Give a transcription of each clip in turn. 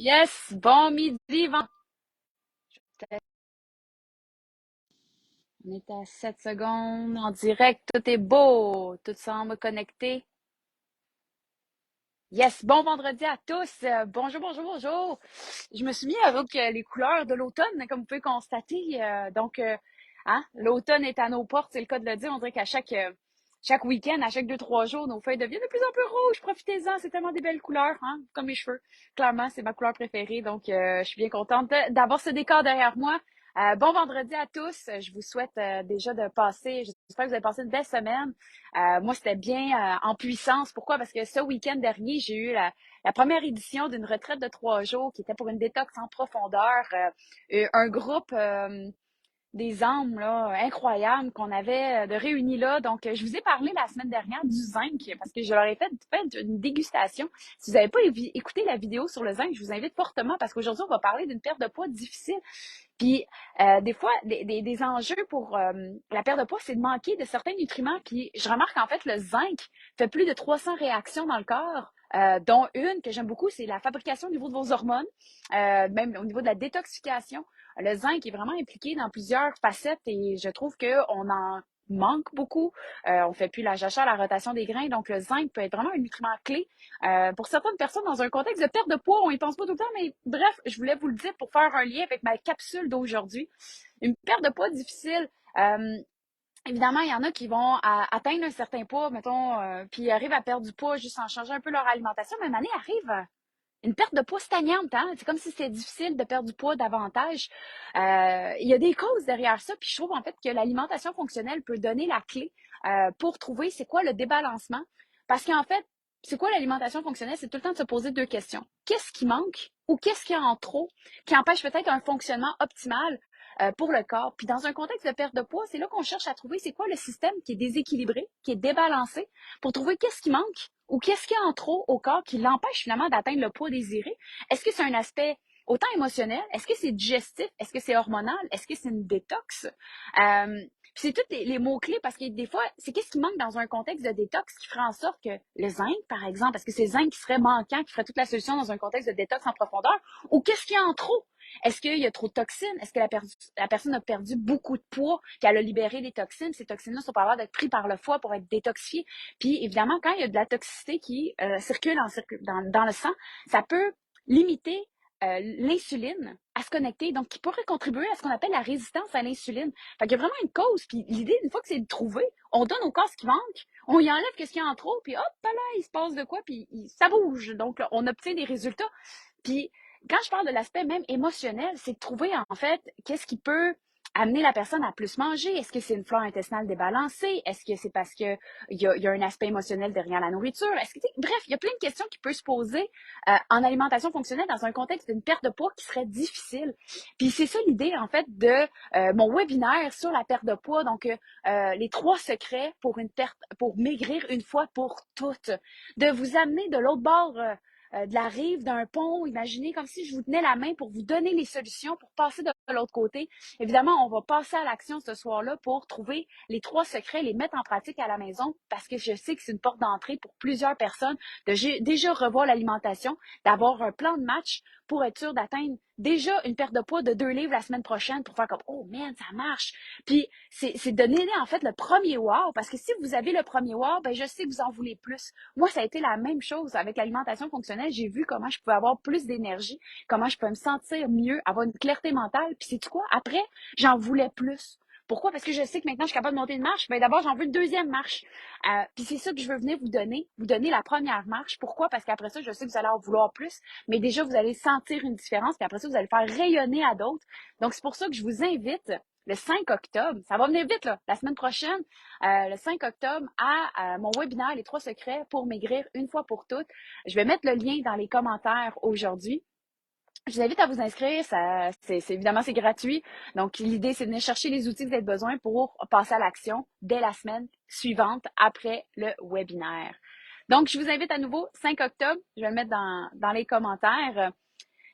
Yes, bon midi, On est à 7 secondes en direct, tout est beau, tout semble connecté. Yes, bon vendredi à tous. Bonjour, bonjour, bonjour. Je me suis mis avec les couleurs de l'automne, comme vous pouvez constater. L'automne est à nos portes, c'est le cas de le dire. On dirait qu'à chaque week-end, à chaque 2, 3 jours, nos feuilles deviennent de plus en plus rouges. Profitez-en, c'est tellement des belles couleurs, hein, comme mes cheveux. Clairement, c'est ma couleur préférée, donc je suis bien contente d'avoir ce décor derrière moi. Bon vendredi à tous. Je vous souhaite déjà de passer, j'espère que vous avez passé une belle semaine. Moi, c'était bien en puissance. Pourquoi? Parce que ce week-end dernier, j'ai eu la première édition d'une retraite de 3 jours qui était pour une détox en profondeur. Un groupe des âmes là, incroyables qu'on avait de réunis là. Donc, je vous ai parlé la semaine dernière du zinc parce que je leur ai fait une dégustation. Si vous n'avez pas écouté la vidéo sur le zinc, je vous invite fortement parce qu'aujourd'hui, on va parler d'une perte de poids difficile. Puis, des fois, des enjeux pour la perte de poids, c'est de manquer de certains nutriments. Puis, je remarque en fait, le zinc fait plus de 300 réactions dans le corps, dont une que j'aime beaucoup, c'est la fabrication au niveau de vos hormones, même au niveau de la détoxification. Le zinc est vraiment impliqué dans plusieurs facettes et je trouve qu'on en manque beaucoup. On fait plus la jachère, la rotation des grains, donc le zinc peut être vraiment un nutriment clé pour certaines personnes, dans un contexte de perte de poids, on y pense pas tout le temps, mais bref, je voulais vous le dire pour faire un lien avec ma capsule d'aujourd'hui. Une perte de poids difficile. Euh, Évidemment, il y en a qui vont atteindre un certain poids, mettons, puis arrivent à perdre du poids juste en changeant un peu leur alimentation. Mais année arrive une perte de poids stagnante, hein? C'est comme si c'était difficile de perdre du poids davantage. Il y a des causes derrière ça, puis je trouve en fait que l'alimentation fonctionnelle peut donner la clé pour trouver c'est quoi le débalancement. Parce qu'en fait, c'est quoi l'alimentation fonctionnelle? C'est tout le temps de se poser deux questions. Qu'est-ce qui manque ou qu'est-ce qu'il y a en trop qui empêche peut-être un fonctionnement optimal pour le corps? Puis dans un contexte de perte de poids, c'est là qu'on cherche à trouver c'est quoi le système qui est déséquilibré, qui est débalancé, pour trouver qu'est-ce qui manque ou qu'est-ce qu'il y a en trop au corps qui l'empêche finalement d'atteindre le poids désiré. Est-ce que c'est un aspect autant émotionnel? Est-ce que c'est digestif? Est-ce que c'est hormonal? Est-ce que c'est une détox? Puis c'est tous les mots-clés parce que des fois, c'est qu'est-ce qui manque dans un contexte de détox qui ferait en sorte que le zinc, par exemple, est-ce que c'est le zinc qui serait manquant, qui ferait toute la solution dans un contexte de détox en profondeur? Ou qu'est-ce qu'il y a en trop? Est-ce qu'il y a trop de toxines? Est-ce que la personne a perdu beaucoup de poids, qu'elle a libéré des toxines? Ces toxines-là sont pas avoir d'être prises par le foie pour être détoxifiées. Puis évidemment, quand il y a de la toxicité qui circule dans le sang, ça peut limiter l'insuline à se connecter, donc qui pourrait contribuer à ce qu'on appelle la résistance à l'insuline. Fait qu'il y a vraiment une cause, puis l'idée, une fois que c'est de trouver, on donne au corps ce qui manque, on y enlève ce qu'il y a en trop, puis hop, là, il se passe de quoi, puis ça bouge. Donc, là, on obtient des résultats. Puis, quand je parle de l'aspect même émotionnel, c'est de trouver, en fait, qu'est-ce qui peut amener la personne à plus manger. Est-ce que c'est une flore intestinale débalancée? Est-ce que c'est parce qu'il y a un aspect émotionnel derrière la nourriture? Bref, il y a plein de questions qui peuvent se poser en alimentation fonctionnelle dans un contexte d'une perte de poids qui serait difficile. Puis c'est ça l'idée, en fait, de mon webinaire sur la perte de poids. Donc, les 3 secrets pour maigrir une fois pour toutes. De vous amener de l'autre bord de la rive d'un pont. Imaginez comme si je vous tenais la main pour vous donner les solutions pour passer de l'autre côté. Évidemment, on va passer à l'action ce soir-là pour trouver les 3 secrets, les mettre en pratique à la maison parce que je sais que c'est une porte d'entrée pour plusieurs personnes de déjà revoir l'alimentation, d'avoir un plan de match pour être sûr d'atteindre déjà une perte de poids de 2 livres la semaine prochaine pour faire comme oh man, ça marche. Puis c'est donner en fait le premier wow parce que si vous avez le premier wow, ben je sais que vous en voulez plus. Moi, ça a été la même chose avec l'alimentation fonctionnelle. J'ai vu comment je pouvais avoir plus d'énergie, comment je pouvais me sentir mieux, avoir une clarté mentale. Puis c'est quoi? Après, j'en voulais plus. Pourquoi? Parce que je sais que maintenant, je suis capable de monter une marche. Ben d'abord, j'en veux une deuxième marche. Puis c'est ça que je veux venir vous donner la première marche. Pourquoi? Parce qu'après ça, je sais que vous allez en vouloir plus, mais déjà, vous allez sentir une différence. Puis après ça, vous allez faire rayonner à d'autres. Donc, c'est pour ça que je vous invite le 5 octobre, ça va venir vite, là, la semaine prochaine, le 5 octobre, à mon webinaire Les 3 secrets pour maigrir une fois pour toutes. Je vais mettre le lien dans les commentaires aujourd'hui. Je vous invite à vous inscrire. Évidemment, c'est gratuit. Donc, l'idée, c'est de venir chercher les outils que vous avez besoin pour passer à l'action dès la semaine suivante après le webinaire. Donc, je vous invite à nouveau, 5 octobre. Je vais le mettre dans les commentaires.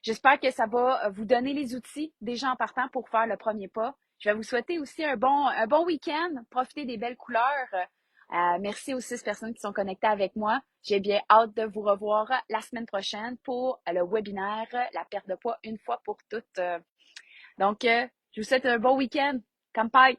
J'espère que ça va vous donner les outils déjà en partant pour faire le premier pas. Je vais vous souhaiter aussi un bon week-end. Profitez des belles couleurs. Merci aux 6 personnes qui sont connectées avec moi. J'ai bien hâte de vous revoir la semaine prochaine pour le webinaire La perte de poids une fois pour toutes. Donc, je vous souhaite un bon week-end. Kampai!